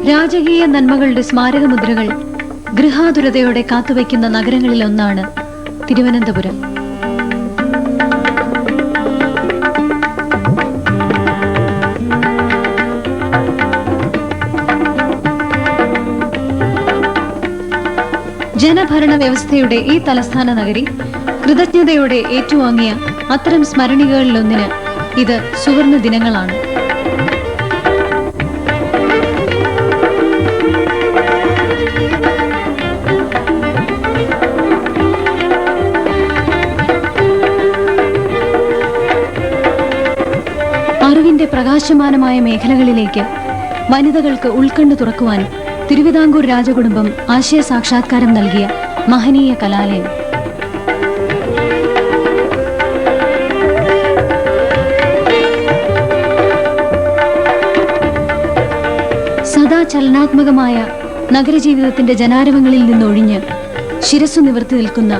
രാജകീയ നന്മകളുടെ സ്മാരകമുദ്രകൾ ഗൃഹാതുരതയോടെ കാത്തുവയ്ക്കുന്ന നഗരങ്ങളിലൊന്നാണ് തിരുവനന്തപുരം. ജനഭരണ വ്യവസ്ഥയുടെ ഈ തലസ്ഥാന നഗരി കൃതജ്ഞതയോടെ ഏറ്റുവാങ്ങിയ അത്തരം സ്മരണികകളിലൊന്നിന് ഇത് സുവർണ ദിനങ്ങളാണ്. അറിവിന്റെ പ്രകാശമാനമായ മേഖലകളിലേക്ക് വനിതകൾക്ക് ഉൾക്കണ്ണു തുറക്കുവാൻ തിരുവിതാംകൂർ രാജകുടുംബം ആശയ സാക്ഷാത്കാരം നൽകിയ മഹനീയ കലാലയം. സദാ ചലനാത്മകമായ നഗരജീവിതത്തിന്റെ ജനാരവങ്ങളിൽ നിന്നൊഴിഞ്ഞ് ശിരസ്സു നിവർത്തി നിൽക്കുന്ന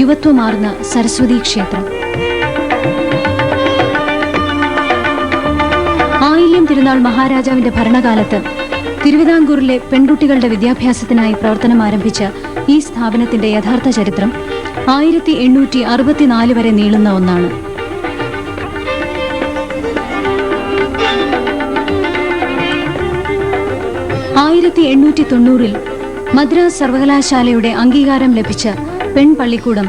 യുവത്വമാർന്ന സരസ്വതി ക്ഷേത്രം. ആയില്യം തിരുനാൾ മഹാരാജാവിന്റെ ഭരണകാലത്ത് തിരുവിതാംകൂറിലെ പെൺകുട്ടികളുടെ വിദ്യാഭ്യാസത്തിനായി പ്രവർത്തനം ആരംഭിച്ച ഈ സ്ഥാപനത്തിന്റെ യഥാർത്ഥ ചരിത്രം 1864 വരെ നീളുന്ന ഒന്നാണ്. മദ്രാസ് സർവകലാശാലയുടെ അംഗീകാരം ലഭിച്ച പെൺപള്ളിക്കൂടം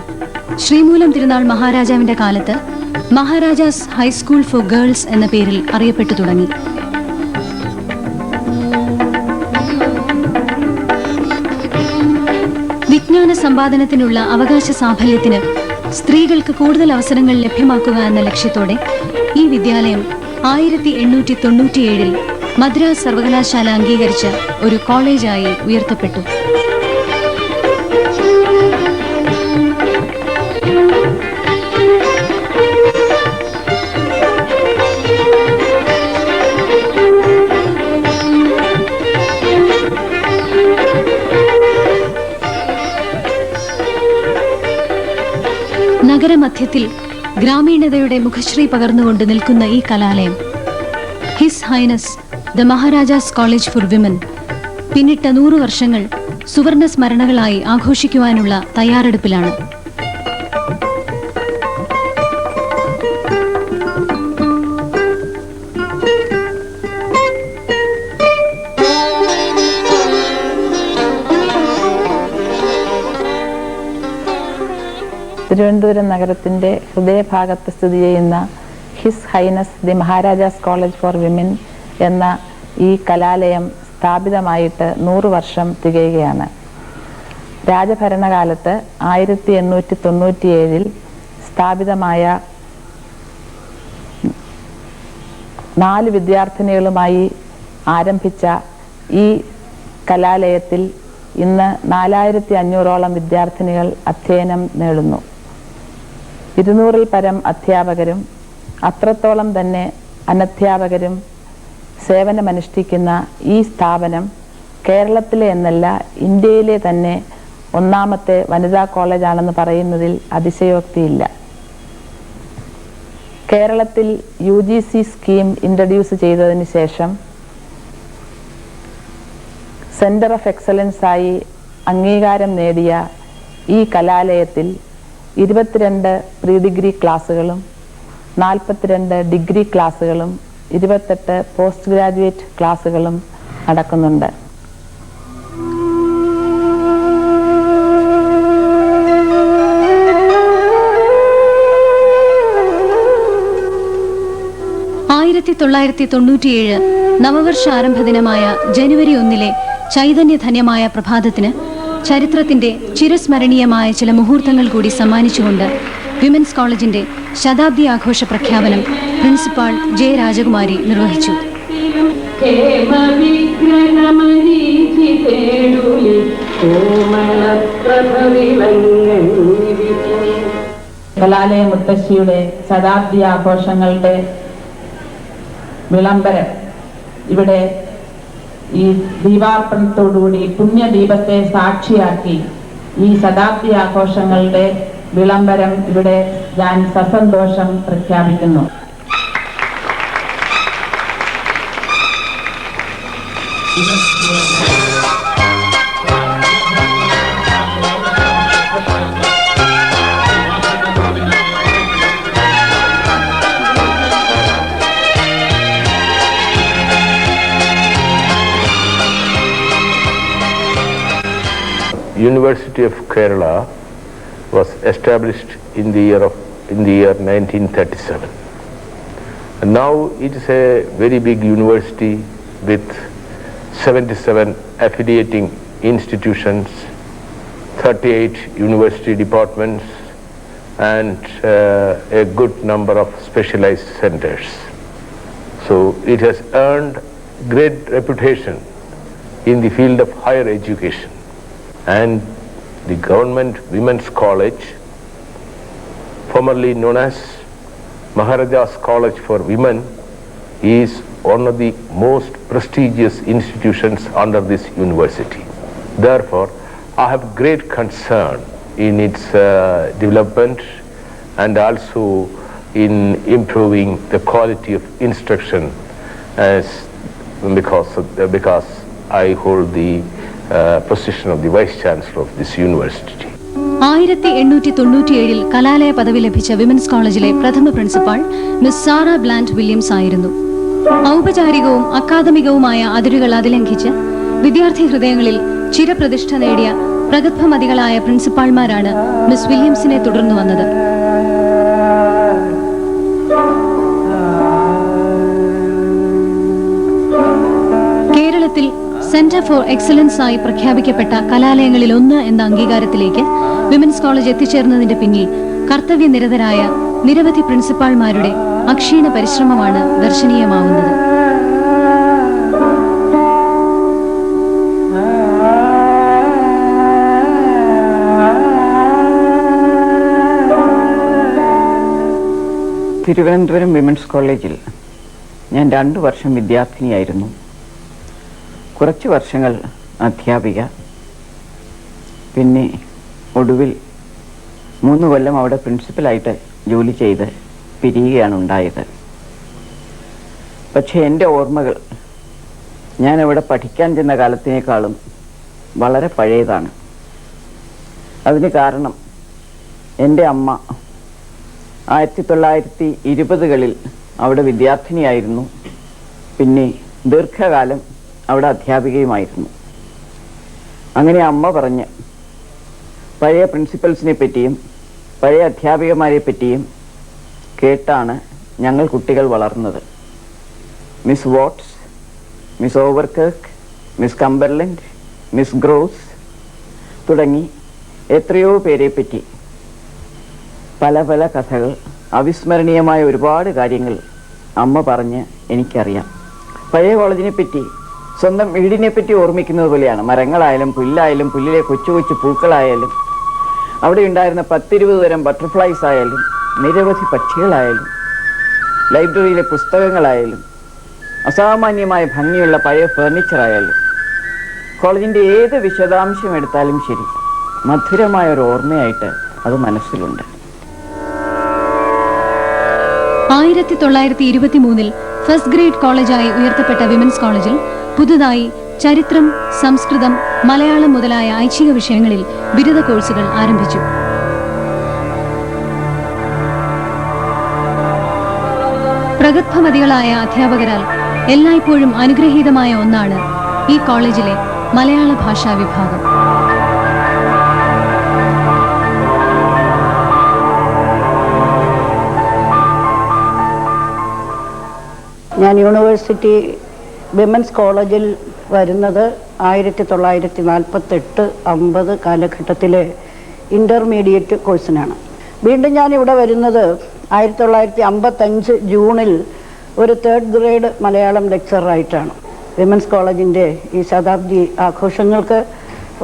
ശ്രീമൂലം തിരുനാൾ മഹാരാജാവിന്റെ കാലത്ത് മഹാരാജാസ് ഹൈസ്കൂൾ ഫോർ ഗേൾസ് എന്ന പേരിൽ അറിയപ്പെട്ടു തുടങ്ങി. വിജ്ഞാന സമ്പാദനത്തിനുള്ള അവകാശ സാഫല്യത്തിന് സ്ത്രീകൾക്ക് കൂടുതൽ അവസരങ്ങൾ ലഭ്യമാക്കുക എന്ന ലക്ഷ്യത്തോടെ ഈ വിദ്യാലയം 1897 മദ്രാസ് സർവകലാശാല അംഗീകരിച്ച ഒരു കോളേജായി ഉയർത്തപ്പെട്ടു. നഗരമധ്യത്തിൽ ഗ്രാമീണതയുടെ മുഖശ്രീ പകർന്നുകൊണ്ട് നിൽക്കുന്ന ഈ കലാലയം his highness the Maharaja's college for women പിന്നിട്ട 100 വർഷങ്ങൾ സുവർണ സ്മരണകളായി ആഘോഷിക്കുവാനുള്ള തയ്യാറെടുപ്പിലാണ്. തിരുവനന്തപുരം നഗരത്തിൻ്റെ ഹൃദയഭാഗത്ത് സ്ഥിതി ചെയ്യുന്ന his highness the Maharaja's college for women എന്ന ഈ കലാലയം സ്ഥാപിതമായിട്ട് 100 വർഷം തികയുകയാണ്. രാജഭരണകാലത്ത് 1897 സ്ഥാപിതമായ 4 വിദ്യാർത്ഥിനികളുമായി ആരംഭിച്ച ഈ കലാലയത്തിൽ ഇന്ന് 4500ഓളം വിദ്യാർത്ഥിനികൾ അധ്യയനം നേടുന്നു. 200-ൽ പരം അധ്യാപകരും അത്രത്തോളം തന്നെ അനധ്യാപകരും സേവനമനുഷ്ഠിക്കുന്ന ഈ സ്ഥാപനം കേരളത്തിലെ എന്നല്ല ഇന്ത്യയിലെ തന്നെ ഒന്നാമത്തെ വനിതാ കോളേജാണെന്ന് പറയുന്നതിൽ അതിശയോക്തിയില്ല. കേരളത്തിൽ UGC സ്കീം ഇൻട്രൊഡ്യൂസ് ചെയ്തതിന് ശേഷം സെൻറ്റർ ഓഫ് എക്സലൻസ് ആയി അംഗീകാരം നേടിയ ഈ കലാലയത്തിൽ 22 പ്രീ ഡിഗ്രി ക്ലാസ്സുകളും 42 ഡിഗ്രി ക്ലാസ്സുകളും 28 പോസ്റ്റ് ഗ്രാജുവേറ്റ് ക്ലാസ്സുകളും നടക്കുന്നുണ്ട്. നവവർഷ ആരംഭ ദിനമായ ജനുവരി 1 ചൈതന്യധന്യമായ പ്രഭാതത്തിന് ചരിത്രത്തിന്റെ ചിരസ്മരണീയമായ ചില മുഹൂർത്തങ്ങൾ കൂടി സമ്മാനിച്ചുകൊണ്ട് വിമൻസ് കോളേജിന്റെ ശതാബ്ദി ആഘോഷ പ്രഖ്യാപനം പ്രിൻസിപ്പാൾ ജെ രാജകുമാരി നിർവഹിച്ചു. കലാലയ മുത്തശ്ശിയുടെ ശതാബ്ദി ആഘോഷങ്ങളുടെ വിളംബരം ഇവിടെ ഈ ദീപാർപ്പണത്തോടുകൂടി പുണ്യദീപത്തെ സാക്ഷിയാക്കി ഈ ശതാബ്ദി ആഘോഷങ്ങളുടെ വിളംബരം ഇവിടെ ഞാൻ സസന്തോഷം പ്രഖ്യാപിക്കുന്നു. University of Kerala was established in the year 1937. And now it is a very big university with 77 affiliating institutions, 38 university departments, and a good number of specialized centers. So it has earned great reputation in the field of higher education. And the Government Women's College, formerly known as Maharajas College for Women, is one of the most prestigious institutions under this university. Therefore, I have great concern in its development and also in improving the quality of instruction, because I hold the position of the Vice Chancellor of this university. 1897 കലാലയ പദവി ലഭിച്ച women's കോളേജിലെ പ്രഥമ principal miss Sara Bland Williams ആയിരുന്നു. ഔപചാരികവും അക്കാദമികവുമായ അതിരുകൾ അതിലംഘിച്ച് വിദ്യാർത്ഥി ഹൃദയങ്ങളിൽ ചിരപ്രതിഷ്ഠ നേടിയ പ്രഗത്ഭമതികളായ പ്രിൻസിപ്പാൾമാരാണ് മിസ് വില്യംസിനെ തുടർന്നു വന്നത്. കേരളത്തിൽ സെന്റർ ഫോർ എക്സലൻസ് ആയി പ്രഖ്യാപിക്കപ്പെട്ട കലാലയങ്ങളിൽ ഒന്ന് എന്ന അംഗീകാരത്തിലേക്ക് വിമൻസ് കോളേജ് എത്തിച്ചേർന്നതിന്റെ പിന്നിൽ കർത്തവ്യനിരതരായ നിരവധി പ്രിൻസിപ്പാൾമാരുടെ അക്ഷീണ പരിശ്രമമാണ് ദർശനീയമാവുന്നത്. തിരുവനന്തപുരം വിമൻസ് കോളേജിൽ ഞാൻ 2 വർഷം വിദ്യാർത്ഥിനിയായിരുന്നു. കുറച്ച് വർഷങ്ങൾ അധ്യാപിക, പിന്നെ ഒടുവിൽ 3 കൊല്ലം അവിടെ പ്രിൻസിപ്പലായിട്ട് ജോലി ചെയ്ത് പിരിയുകയാണ് ഉണ്ടായത്. പക്ഷേ എൻ്റെ ഓർമ്മകൾ ഞാൻ അവിടെ പഠിക്കാൻ ചെന്ന കാലത്തിനേക്കാളും വളരെ പഴയതാണ്. അതിന് കാരണം എൻ്റെ അമ്മ 1920കളിൽ അവിടെ വിദ്യാർത്ഥിനിയായിരുന്നു. പിന്നെ ദീർഘകാലം അവിടെ അധ്യാപികയുമായിരുന്നു. അങ്ങനെ അമ്മ പറഞ്ഞ് പഴയ പ്രിൻസിപ്പൽസിനെ പറ്റിയും പഴയ അധ്യാപികമാരെ പറ്റിയും കേട്ടാണ് ഞങ്ങൾ കുട്ടികൾ വളർന്നത്. മിസ് വാട്ട്സ്, മിസ് ഓവർകേർക്ക്, മിസ് കംബർലൻഡ്, മിസ് ഗ്രോസ് തുടങ്ങി എത്രയോ പേരെ പറ്റി പല പല കഥകൾ, അവിസ്മരണീയമായ ഒരുപാട് കാര്യങ്ങൾ അമ്മ പറഞ്ഞ് എനിക്കറിയാം. പഴയ കോളേജിനെ പറ്റി സ്വന്തം വീടിനെ പറ്റി ഓർമ്മിക്കുന്നത് പോലെയാണ്. മരങ്ങളായാലും പുല്ലായാലും പുല്ലിലെ കൊച്ചു കൊച്ചു പൂക്കളായാലും അവിടെ ഉണ്ടായിരുന്ന 10-20 തരം ബട്ടർഫ്ലൈസ് ആയാലും നിരവധി പക്ഷികളായാലും ലൈബ്രറിയിലെ പുസ്തകങ്ങളായാലും അസാമാന്യമായ ഭംഗിയുള്ള പഴയ ഫർണിച്ചറായാലും കോളേജിൻ്റെ ഏത് വിശദാംശം എടുത്താലും ശരി, മധുരമായ ഒരു ഓർമ്മയായിട്ട് അത് മനസ്സിലുണ്ട്. 1923 ഫസ്റ്റ് ഗ്രേഡ് കോളേജായി ഉയർത്തപ്പെട്ട വിമൻസ് കോളേജിൽ പുതുതായി ചരിത്രം, സംസ്കൃതം, മലയാളം മുതലായ ഐച്ഛിക വിഷയങ്ങളിൽ ബിരുദ കോഴ്സുകൾ ആരംഭിച്ചു. പ്രഗത്ഭമതികളായ അധ്യാപകരാൽ എല്ലായ്പ്പോഴും അനുഗ്രഹീതമായ ഒന്നാണ് ഈ കോളേജിലെ മലയാള ഭാഷാ വിഭാഗം. ഞാൻ യൂണിവേഴ്സിറ്റി വിമൻസ് കോളേജിൽ വരുന്നത് 1948-50 കാലഘട്ടത്തിലെ ഇൻ്റർമീഡിയറ്റ് കോഴ്സിനാണ്. വീണ്ടും ഞാനിവിടെ വരുന്നത് 1955 ജൂണിൽ ഒരു 3rd ഗ്രേഡ് മലയാളം ലെക്ചറായിട്ടാണ്. വിമൻസ് കോളേജിൻ്റെ ഈ ശതാബ്ദി ആഘോഷങ്ങൾക്ക്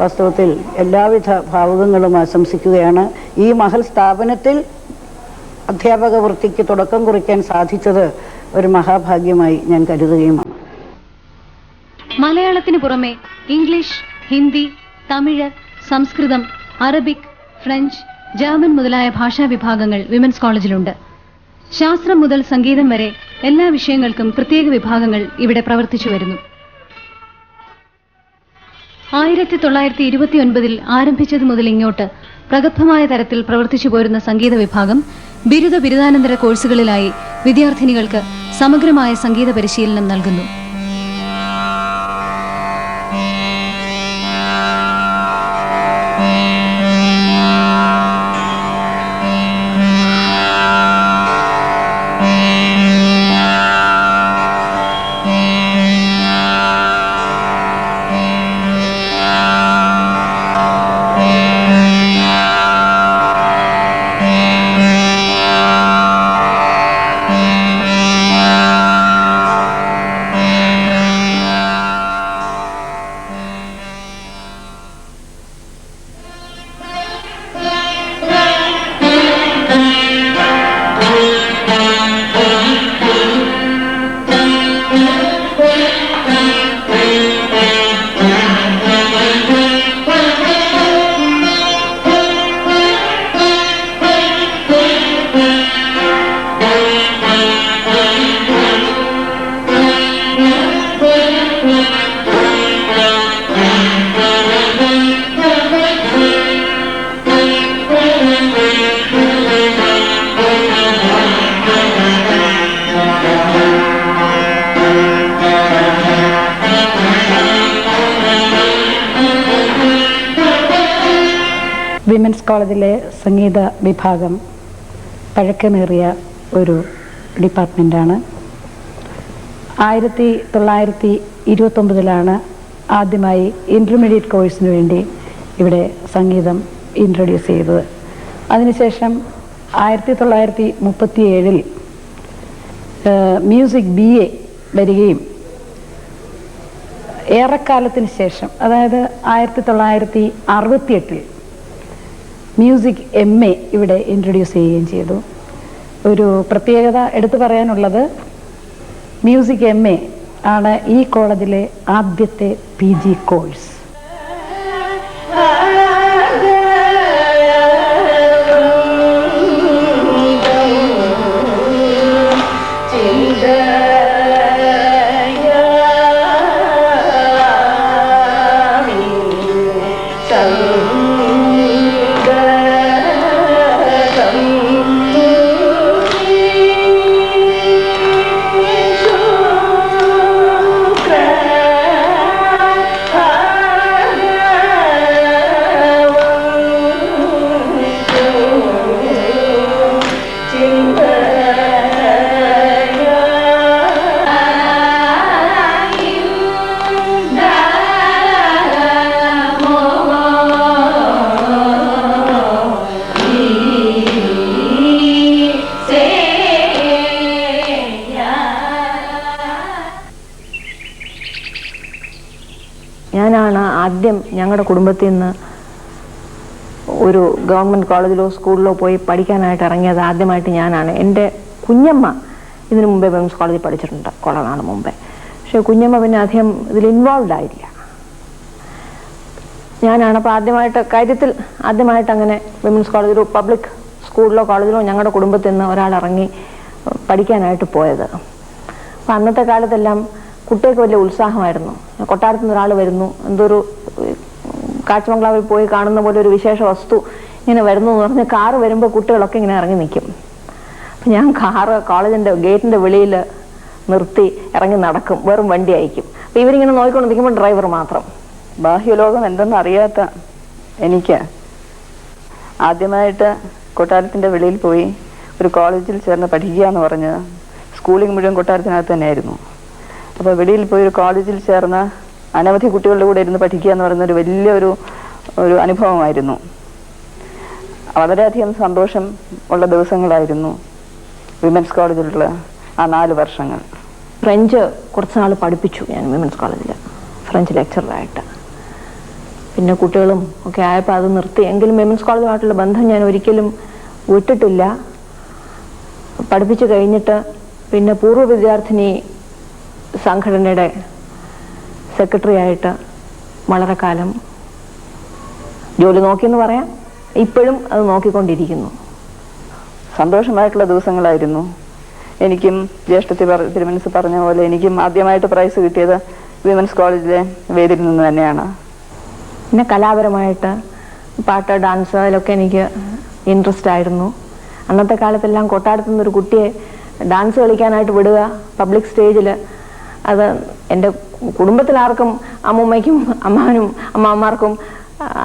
വാസ്തവത്തിൽ എല്ലാവിധ ഭാവുകങ്ങളും ആശംസിക്കുകയാണ്. ഈ മഹൽ സ്ഥാപനത്തിൽ അധ്യാപക വൃത്തിക്ക് തുടക്കം കുറിക്കാൻ സാധിച്ചത് ഒരു മഹാഭാഗ്യമായി ഞാൻ കരുതുകയുമാണ്. മലയാളത്തിന് പുറമെ ഇംഗ്ലീഷ്, ഹിന്ദി, തമിഴ്, സംസ്കൃതം, അറബിക്, ഫ്രഞ്ച്, ജർമ്മൻ മുതലായ ഭാഷാ വിഭാഗങ്ങൾ വിമൻസ് കോളേജിലുണ്ട്. ശാസ്ത്രം മുതൽ സംഗീതം വരെ എല്ലാ വിഷയങ്ങൾക്കും പ്രത്യേക വിഭാഗങ്ങൾ ഇവിടെ പ്രവർത്തിച്ചു വരുന്നു. 1929 ആരംഭിച്ചതു മുതൽ ഇങ്ങോട്ട് പ്രഗത്ഭമായ തരത്തിൽ പ്രവർത്തിച്ചു പോരുന്ന സംഗീത വിഭാഗം ബിരുദാനന്തര കോഴ്സുകളിലായി വിദ്യാർത്ഥിനികൾക്ക് സമഗ്രമായ സംഗീത പരിശീലനം നൽകുന്നു. വിമൻസ് കോളേജിലെ സംഗീത വിഭാഗം പഴക്കമേറിയ ഒരു ഡിപ്പാർട്ട്മെൻറ്റാണ്. 1929 ആദ്യമായി ഇൻ്റർമീഡിയറ്റ് കോഴ്സിന് വേണ്ടി ഇവിടെ സംഗീതം ഇൻട്രൊഡ്യൂസ് ചെയ്തത്. അതിനുശേഷം 1937 മ്യൂസിക് BA വരികയും ഏറെക്കാലത്തിന് ശേഷം, അതായത് 1968 മ്യൂസിക് MA ഇവിടെ ഇൻട്രൊഡ്യൂസ് ചെയ്യുകയും ചെയ്തു. ഒരു പ്രത്യേകത എടുത്തു പറയാനുള്ളത്, മ്യൂസിക് MA ആണ് ഈ കോളേജിലെ ആദ്യത്തെ PG കോഴ്സ്. ഞാനാണ് ആദ്യം ഞങ്ങളുടെ കുടുംബത്തിൽ നിന്ന് ഒരു ഗവൺമെൻറ് കോളേജിലോ സ്കൂളിലോ പോയി പഠിക്കാനായിട്ട് ഇറങ്ങിയത്. ആദ്യമായിട്ട് ഞാനാണ്. എൻ്റെ കുഞ്ഞമ്മ ഇതിനു മുമ്പേ വിമൻസ് കോളേജിൽ പഠിച്ചിട്ടുണ്ട്, കുറേ നാൾ മുമ്പേ. പക്ഷേ കുഞ്ഞമ്മ പിന്നെ അധികം ഇതിൽ ഇൻവോൾവ് ആയില്ല. ഞാനാണ് അപ്പോൾ ആദ്യമായിട്ട് അങ്ങനെ വിമൻസ് കോളേജിലോ പബ്ലിക് സ്കൂളിലോ കോളേജിലോ ഞങ്ങളുടെ കുടുംബത്തിൽ നിന്ന് ഒരാൾ ഇറങ്ങി പഠിക്കാനായിട്ട് പോയത്. അപ്പം അന്നത്തെ കാലത്തെല്ലാം കുട്ടികൾക്ക് വലിയ ഉത്സാഹമായിരുന്നു. കൊട്ടാരത്തിൽ നിന്ന് ഒരാൾ വരുന്നു, എന്തൊരു കാഴ്ചബംഗ്ലാവിൽ പോയി കാണുന്ന പോലെ ഒരു വിശേഷ വസ്തു ഇങ്ങനെ വരുന്നു എന്ന് പറഞ്ഞ് കാറ് വരുമ്പോൾ കുട്ടികളൊക്കെ ഇങ്ങനെ ഇറങ്ങി നിൽക്കും. അപ്പം ഞാൻ കാറ് കോളേജിൻ്റെ ഗേറ്റിൻ്റെ വെളിയിൽ നിർത്തി ഇറങ്ങി നടക്കും, വെറും വണ്ടി അയക്കും. അപ്പം ഇവരിങ്ങനെ നോക്കിക്കൊണ്ട് നിൽക്കുമ്പോൾ ഡ്രൈവർ മാത്രം. ബാഹ്യലോകം എന്തെന്ന് അറിയാത്ത എനിക്ക് ആദ്യമായിട്ട് കൊട്ടാരത്തിൻ്റെ വെളിയിൽ പോയി ഒരു കോളേജിൽ ചേർന്ന് പഠിക്കുക എന്ന് പറഞ്ഞ് സ്കൂളിംഗ് മുഴുവൻ കൊട്ടാരത്തിനകത്ത് തന്നെയായിരുന്നു. അപ്പോൾ വെളിയിൽ പോയി ഒരു കോളേജിൽ ചേർന്ന് അനവധി കുട്ടികളുടെ കൂടെ ഇരുന്ന് പഠിക്കുക എന്ന് പറയുന്ന വലിയൊരു അനുഭവമായിരുന്നു. വളരെയധികം സന്തോഷം ഉള്ള ദിവസങ്ങളായിരുന്നു വിമൻസ് കോളേജിലുള്ള ആ 4 വർഷങ്ങൾ. ഫ്രഞ്ച് കുറച്ച് നാൾ പഠിപ്പിച്ചു ഞാൻ വിമൻസ് കോളേജിൽ, ഫ്രഞ്ച് ലെക്ചറായിട്ട്. പിന്നെ കുട്ടികളും ഒക്കെ ആയപ്പോൾ അത് നിർത്തി. എങ്കിലും വിമൻസ് കോളേജുമായിട്ടുള്ള ബന്ധം ഞാൻ ഒരിക്കലും വിട്ടിട്ടില്ല. പഠിപ്പിച്ചു കഴിഞ്ഞിട്ട് പിന്നെ പൂർവ്വ വിദ്യാർത്ഥിനി സംഘടനയുടെ സെക്രട്ടറി ആയിട്ട് വളരെ കാലം ജോലി നോക്കിയെന്ന് പറയാം. ഇപ്പോഴും അത് നോക്കിക്കൊണ്ടിരിക്കുന്നു. സന്തോഷമായിട്ടുള്ള ദിവസങ്ങളായിരുന്നു. എനിക്കും ജ്യേഷ്ഠത്തി തിരുമനസ് പറഞ്ഞ പോലെ എനിക്കും ആദ്യമായിട്ട് പ്രൈസ് കിട്ടിയത് വിമൻസ് കോളേജിലെ വേദിയിൽ നിന്ന് തന്നെയാണ്. പിന്നെ കലാപരമായിട്ട് പാട്ട്, ഡാൻസ് അതിലൊക്കെ എനിക്ക് ഇൻട്രസ്റ്റ് ആയിരുന്നു. അന്നത്തെ കാലത്തെല്ലാം കൊട്ടാരത്തു നിന്നൊരു കുട്ടിയെ ഡാൻസ് കളിക്കാനായിട്ട് വിടുക പബ്ലിക് സ്റ്റേജിൽ, അത് എൻ്റെ കുടുംബത്തിലാർക്കും, അമ്മൂമ്മയ്ക്കും അമ്മാവനും അമ്മാമ്മമാർക്കും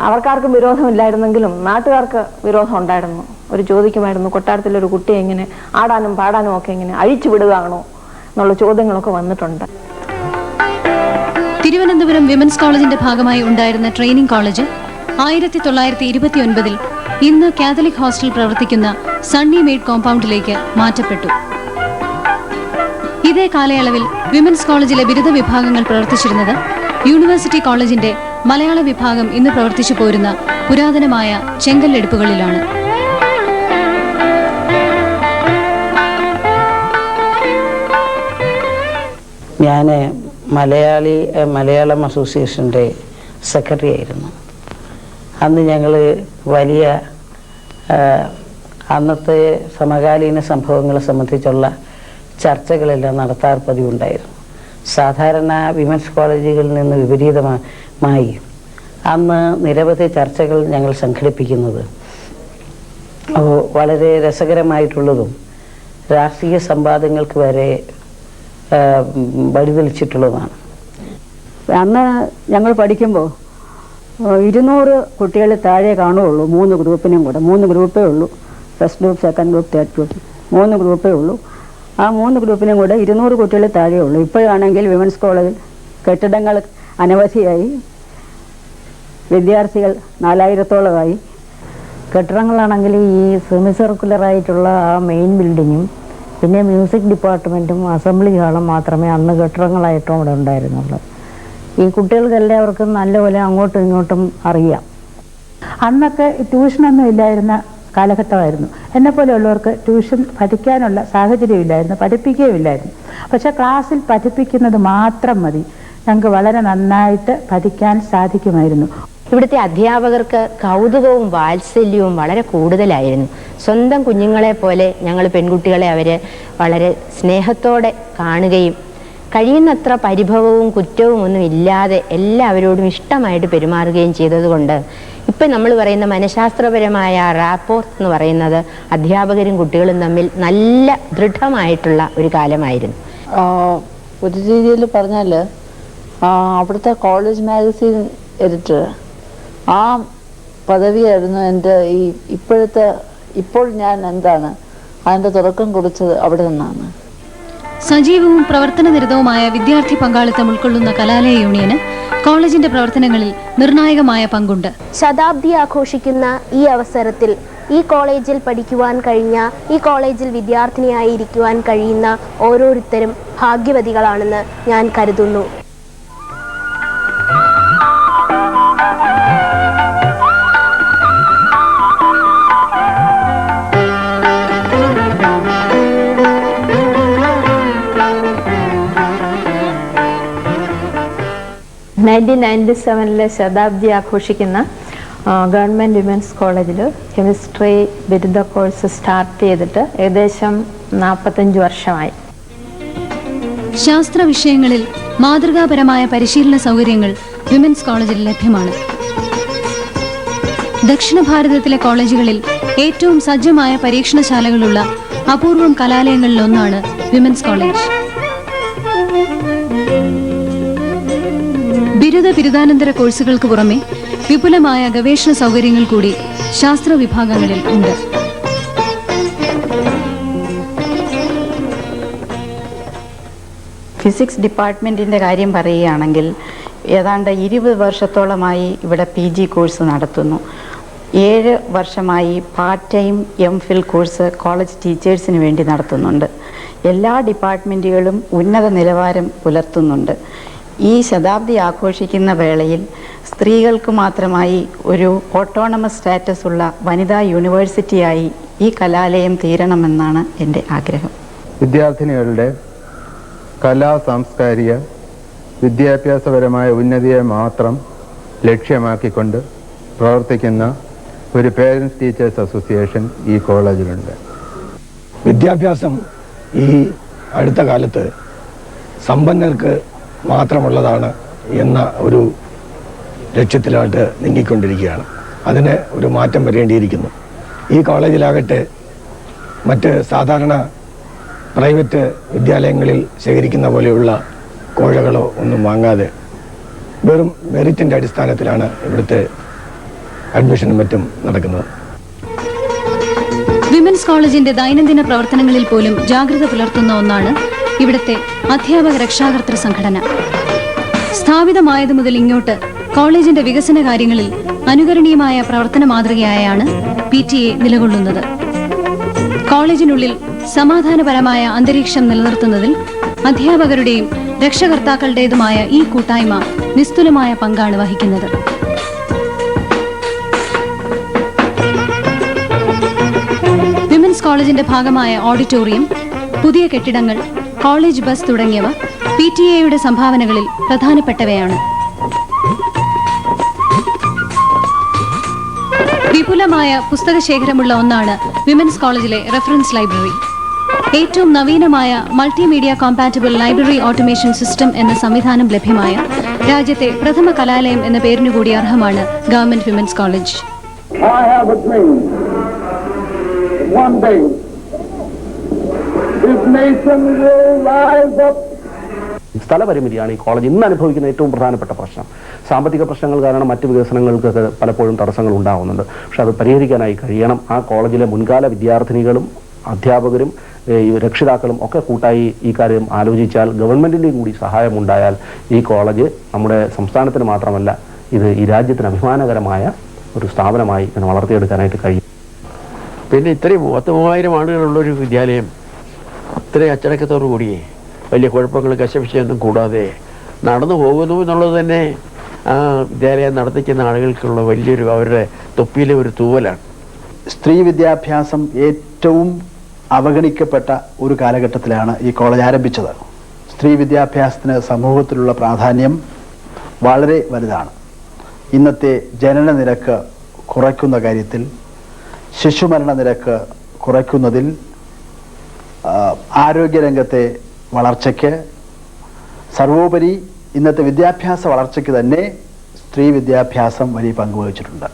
അവർക്കാർക്കും വിരോധമില്ലായിരുന്നെങ്കിലും നാട്ടുകാർക്ക് വിരോധം ഉണ്ടായിരുന്നു. ഒരു ചോദിക്കുമായിരുന്നു, കൊട്ടാരത്തിലൊരു കുട്ടിയെ ഇങ്ങനെ ആടാനും പാടാനും ഒക്കെ ഇങ്ങനെ അഴിച്ചു വിടുകയാണോ എന്നുള്ള ചോദ്യങ്ങളൊക്കെ വന്നിട്ടുണ്ട്. തിരുവനന്തപുരം വിമൻസ് കോളേജിന്റെ ഭാഗമായി ഉണ്ടായിരുന്ന ട്രെയിനിംഗ് കോളേജ് 1929 ഇന്ന് കാത്തലിക് ഹോസ്റ്റൽ പ്രവർത്തിക്കുന്ന സണ്ണി മെയ്ഡ് കോമ്പൗണ്ടിലേക്ക് മാറ്റപ്പെട്ടു. ഇതേ കാലയളവിൽ വിമൻസ് കോളേജിലെ ബിരുദ വിഭാഗങ്ങൾ പ്രവർത്തിച്ചിരുന്നത് യൂണിവേഴ്സിറ്റി കോളേജിന്റെ മലയാള വിഭാഗം ഇന്ന് പ്രവർത്തിച്ചു പോരുന്ന പുരാതനമായ ചെങ്കല്ലെടുപ്പുകളിലാണ്. ഞാൻ മലയാളം അസോസിയേഷൻ്റെ സെക്രട്ടറി ആയിരുന്നു. അന്ന് ഞങ്ങൾ വലിയ അന്നത്തെ സമകാലീന സംഭവങ്ങളെ സംബന്ധിച്ചുള്ള ചർച്ചകളെല്ലാം നടത്താർ പതിവുണ്ടായിരുന്നു. സാധാരണ വിമൻസ് കോളേജുകളിൽ നിന്ന് വിപരീതമായി അന്ന് നിരവധി ചർച്ചകൾ ഞങ്ങൾ സംഘടിപ്പിക്കുന്നത് വളരെ രസകരമായിട്ടുള്ളതും രാഷ്ട്രീയ സംവാദങ്ങൾക്ക് വരെ വഴിതെളിച്ചിട്ടുള്ളതാണ്. അന്ന് ഞങ്ങൾ പഠിക്കുമ്പോൾ 200 കുട്ടികൾ താഴെ കാണുകയുള്ളൂ. 3 ഗ്രൂപ്പിനും കൂടെ 3 ഗ്രൂപ്പേ ഉള്ളൂ. First group, second group, third group 3 ഗ്രൂപ്പേ ഉള്ളൂ. ആ 3 ഗ്രൂപ്പിനും കൂടെ 200 കുട്ടികൾ താഴെ ഉള്ളൂ. ഇപ്പോഴാണെങ്കിൽ വിമൻസ് കോളേജിൽ കെട്ടിടങ്ങൾ അനവധിയായി, വിദ്യാർത്ഥികൾ 4000-ഓളമായി. കെട്ടിടങ്ങളാണെങ്കിൽ ഈ സെമി സർക്കുലറായിട്ടുള്ള ആ മെയിൻ ബിൽഡിങ്ങും പിന്നെ മ്യൂസിക് ഡിപ്പാർട്ട്മെൻറ്റും അസംബ്ലി ഹാളും മാത്രമേ അന്ന് കെട്ടിടങ്ങളായിട്ടും അവിടെ ഉണ്ടായിരുന്നുള്ളൂ. ഈ കുട്ടികൾക്ക് എല്ലാവർക്കും നല്ലപോലെ അങ്ങോട്ടും ഇങ്ങോട്ടും അറിയാം. അന്നൊക്കെ ട്യൂഷനൊന്നും ഇല്ലായിരുന്ന കാലഘട്ടമായിരുന്നു. എന്നെപ്പോലെയുള്ളവർക്ക് ട്യൂഷൻ പഠിക്കാനുള്ള സാഹചര്യമില്ലായിരുന്നു, പഠിപ്പിക്കുകയുമില്ലായിരുന്നു. പക്ഷേ ക്ലാസ്സിൽ പഠിപ്പിക്കുന്നത് മാത്രം മതി, ഞങ്ങൾക്ക് വളരെ നന്നായിട്ട് പഠിക്കാൻ സാധിക്കുമായിരുന്നു. ഇവിടുത്തെ അധ്യാപകർക്ക് കൗതുകവും വാത്സല്യവും വളരെ കൂടുതലായിരുന്നു. സ്വന്തം കുഞ്ഞുങ്ങളെ പോലെ ഞങ്ങൾ പെൺകുട്ടികളെ അവർ വളരെ സ്നേഹത്തോടെ കാണുകയും കഴിയുന്നത്ര പരിഭവവും കുറ്റവും ഒന്നും ഇല്ലാതെ എല്ലാവരോടും ഇഷ്ടമായിട്ട് പെരുമാറുകയും ചെയ്തതുകൊണ്ട് ഇപ്പം നമ്മൾ പറയുന്ന മനഃശാസ്ത്രപരമായ റാപ്പോർ എന്ന് പറയുന്നത് അധ്യാപകരും കുട്ടികളും തമ്മിൽ നല്ല ദൃഢമായിട്ടുള്ള ഒരു കാലമായിരുന്നു. ഒരു രീതിയിൽ പറഞ്ഞാൽ അവിടുത്തെ കോളേജ് മാഗസീൻ എഡിറ്റർ ആ പദവിയായിരുന്നു എൻ്റെ ഇപ്പോൾ ഞാൻ എന്താണ് അതിൻ്റെ തുടക്കം കുറിച്ചത് അവിടെ നിന്നാണ്. സജീവവും പ്രവർത്തനനിരതവുമായ വിദ്യാർത്ഥി പങ്കാളിത്തം ഉൾക്കൊള്ളുന്ന കലാലയ യൂണിയന് കോളേജിന്റെ പ്രവർത്തനങ്ങളിൽ നിർണായകമായ പങ്കുണ്ട്. ശതാബ്ദി ആഘോഷിക്കുന്ന ഈ അവസരത്തിൽ ഈ കോളേജിൽ പഠിക്കുവാൻ കഴിഞ്ഞ, ഈ കോളേജിൽ വിദ്യാർത്ഥിനിയായിരിക്കുവാൻ കഴിയുന്ന ഓരോരുത്തരും ഭാഗ്യവതികളാണെന്ന് ഞാൻ കരുതുന്നു. ശതാബ്ദി ആഘോഷിക്കുന്ന ഗവൺമെൻറ് വിമൻസ് കോളേജിൽ കെമിസ്ട്രി ബിരുദ കോഴ്സ് സ്റ്റാർട്ട് ചെയ്തിട്ട് ഏകദേശം 45 വർഷമായി. ശാസ്ത്ര വിഷയങ്ങളിൽ മാതൃകാപരമായ പരിശീലന സൗകര്യങ്ങൾ വിമൻസ് കോളേജിൽ ലഭ്യമാണ്. ദക്ഷിണ ഭാരതത്തിലെ കോളേജുകളിൽ ഏറ്റവും സജ്ജമായ പരീക്ഷണശാലകളുള്ള അപൂർവം കലാലയങ്ങളിലൊന്നാണ് വിമൻസ് കോളേജ്. ബിരുദാനന്തര കോഴ്സുകൾക്ക് പുറമെ വിപുലമായ ഗവേഷണ സൗകര്യങ്ങൾ കൂടി ശാസ്ത്ര വിഭാഗങ്ങളിൽ ഉണ്ട്. ഫിസിക്സ് ഡിപ്പാർട്ട്മെൻറ്റിൻ്റെ കാര്യം പറയുകയാണെങ്കിൽ ഏതാണ്ട് 20 വർഷത്തോളമായി ഇവിടെ PG കോഴ്സ് നടത്തുന്നു. 7 വർഷമായി part time MPhil course college ടീച്ചേഴ്സിന് വേണ്ടി നടത്തുന്നുണ്ട്. എല്ലാ ഡിപ്പാർട്ട്മെൻറ്റുകളും ഉന്നത നിലവാരം പുലർത്തുന്നുണ്ട്. ഈ ശതാബ്ദി ആഘോഷിക്കുന്ന വേളയിൽ സ്ത്രീകൾക്ക് മാത്രമായി ഒരു ഓട്ടോണമസ് സ്റ്റാറ്റസ് ഉള്ള വനിതാ യൂണിവേഴ്സിറ്റിയായി ഈ കലാലയം തീരണമെന്നാണ് എൻ്റെ ആഗ്രഹം. വിദ്യാർത്ഥിനികളുടെ കലാ സാംസ്കാരിക വിദ്യാഭ്യാസപരമായ ഉന്നതിയെ മാത്രം ലക്ഷ്യമാക്കിക്കൊണ്ട് പ്രവർത്തിക്കുന്ന ഒരു പേരൻസ് ടീച്ചേഴ്സ് അസോസിയേഷൻ ഈ കോളേജിലുണ്ട്. വിദ്യാഭ്യാസം ഈ അടുത്ത കാലത്ത് സമ്പന്നർക്ക് മാത്രമുള്ളതാണ് എന്ന ഒരു ലക്ഷ്യത്തിലോട്ട് നീങ്ങിക്കൊണ്ടിരിക്കുകയാണ്. അതിന് ഒരു മാറ്റം വരേണ്ടിയിരിക്കുന്നു. ഈ കോളേജിലാകട്ടെ മറ്റ് സാധാരണ പ്രൈവറ്റ് വിദ്യാലയങ്ങളിൽ ശേഖരിക്കുന്ന പോലെയുള്ള കോഴകളോ ഒന്നും വാങ്ങാതെ വെറും മെറിറ്റിൻ്റെ അടിസ്ഥാനത്തിലാണ് ഇവിടുത്തെ അഡ്മിഷനും മറ്റും നടക്കുന്നത്. വിമൻസ് കോളേജിന്റെ ദൈനംദിന പ്രവർത്തനങ്ങളിൽ പോലും ജാഗ്രത പുലർത്തുന്ന ഒന്നാണ് ഇവിടുത്തെ അധ്യാപക രക്ഷാകർതൃ സംഘടന. സ്ഥാപിതമായതു മുതൽ ഇങ്ങോട്ട് കോളേജിന്റെ വികസന കാര്യങ്ങളിൽ അനുകരണീയമായ പ്രവർത്തന മാതൃകയായാണ് PTA നിലകൊള്ളുന്നത്. കോളേജിനുള്ളിൽ സമാധാനപരമായ അന്തരീക്ഷം നിലനിർത്തുന്നതിൽ അധ്യാപകരുടെയും രക്ഷകർത്താക്കളുടേതുമായ ഈ കൂട്ടായ്മ നിസ്തുലമായ പങ്കാണ് വഹിക്കുന്നത്. വിമൻസ് കോളേജിന്റെ ഭാഗമായ ഓഡിറ്റോറിയം, പുതിയ കെട്ടിടങ്ങൾ, കോളേജ് ബസ് തുടങ്ങിയവ PTA-യുടെ സംഭാവനകളിൽ പ്രധാനപ്പെട്ടവയാണ്. വിപുലമായ പുസ്തകശേഖരമുള്ള ഒന്നാണ് വിമൻസ് കോളേജിലെ റെഫറൻസ് ലൈബ്രറി. ഏറ്റവും നവീനമായ multimedia compatible library automation system എന്ന സംവിധാനം ലഭ്യമായ രാജ്യത്തെ പ്രഥമ കലാലയം എന്ന പേരിനുകൂടി അർഹമാണ് ഗവൺമെന്റ് വിമൻസ് കോളേജ്. സ്ഥലപരിമിതിയാണ് ഈ കോളേജ് ഇന്ന് അനുഭവിക്കുന്ന ഏറ്റവും പ്രധാനപ്പെട്ട പ്രശ്നം. സാമ്പത്തിക പ്രശ്നങ്ങൾ കാരണം മറ്റ് വികസനങ്ങൾക്കൊക്കെ പലപ്പോഴും തടസ്സങ്ങൾ ഉണ്ടാകുന്നുണ്ട്. പക്ഷെ അത് പരിഹരിക്കാനായി കഴിയണം. ആ കോളേജിലെ മുൻകാല വിദ്യാർത്ഥിനികളും അധ്യാപകരും രക്ഷിതാക്കളും ഒക്കെ കൂട്ടായി ഈ കാര്യം ആലോചിച്ചാൽ, ഗവൺമെന്റിന്റെയും കൂടി സഹായമുണ്ടായാൽ ഈ കോളേജ് നമ്മുടെ സംസ്ഥാനത്തിന് മാത്രമല്ല, ഇത് ഈ രാജ്യത്തിന് അഭിമാനകരമായ ഒരു സ്ഥാപനമായി ഇതിനെ വളർത്തിയെടുക്കാനായിട്ട് കഴിയും. പിന്നെ ഇത്രയും 30,000 ആളുകളുള്ളൊരു വിദ്യാലയം ഇത്രയും അച്ചടക്കത്തോടു കൂടി വലിയ കുഴപ്പങ്ങൾ കശപിശയൊന്നും കൂടാതെ നടന്നു പോകുന്നു എന്നുള്ളത് തന്നെ ആ വിദ്യാലയം നടത്തിക്കുന്ന ആളുകൾക്കുള്ള വലിയൊരു അവരുടെ തൊപ്പിയിലെ ഒരു തൂവലാണ്. സ്ത്രീ വിദ്യാഭ്യാസം ഏറ്റവും അവഗണിക്കപ്പെട്ട ഒരു കാലഘട്ടത്തിലാണ് ഈ കോളേജ് ആരംഭിച്ചത്. സ്ത്രീ വിദ്യാഭ്യാസത്തിന് സമൂഹത്തിലുള്ള പ്രാധാന്യം വളരെ വലുതാണ്. ഇന്നത്തെ ജനന നിരക്ക് കുറയ്ക്കുന്ന കാര്യത്തിൽ, ശിശുമരണ നിരക്ക് കുറയ്ക്കുന്നതിൽ, ആരോഗ്യരംഗത്തെ വളർച്ചയ്ക്ക്, സർവോപരി ഇന്നത്തെ വിദ്യാഭ്യാസ വളർച്ചയ്ക്ക് തന്നെ സ്ത്രീ വിദ്യാഭ്യാസം വലിയ പങ്ക് വഹിച്ചിട്ടുണ്ട്.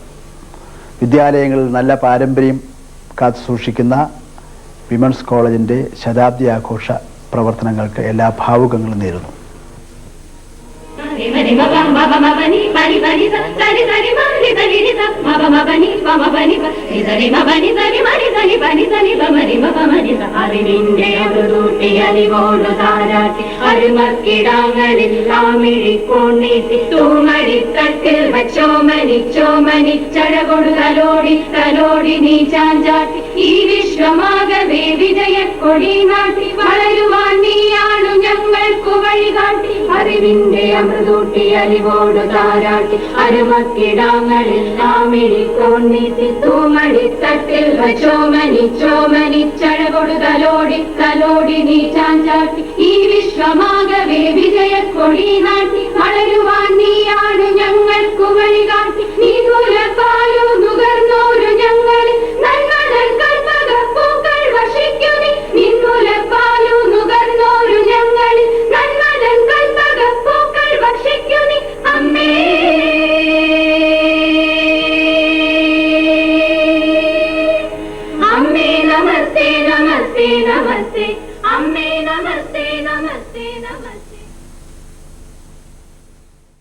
വിദ്യാലയങ്ങളിൽ നല്ല പാരമ്പര്യം കാത്തു സൂക്ഷിക്കുന്ന വിമൻസ് കോളേജിൻ്റെ ശതാബ്ദി ആഘോഷ പ്രവർത്തനങ്ങൾക്ക് എല്ലാ ഭാവുകങ്ങളും നേരുന്നു. ഈ വിശ്വമാകവേ വിജയക്കൊടി നാട്ടി വളരുവാൻ നീയാണു ഞങ്ങൾക്കു വഴികാട്ടി. അറിവിന്റെ അമൃതൂട്ടി അലിവോടു താരാട്ടി അരുമക്കിടാങ്ങളെല്ലാം ഇടിക്കോണ്ണീട്ടി തൂമടിത്തട്ടിൽ വച്ചോമനിച്ചോമനിച്ചഴകൊടു തലോടി തലോടി നീ ചാഞ്ചാട്ടി. ഈ വിശ്വമാകവേ വിജയക്കൊടി നാട്ടി വളരുവാൻ നീയാണു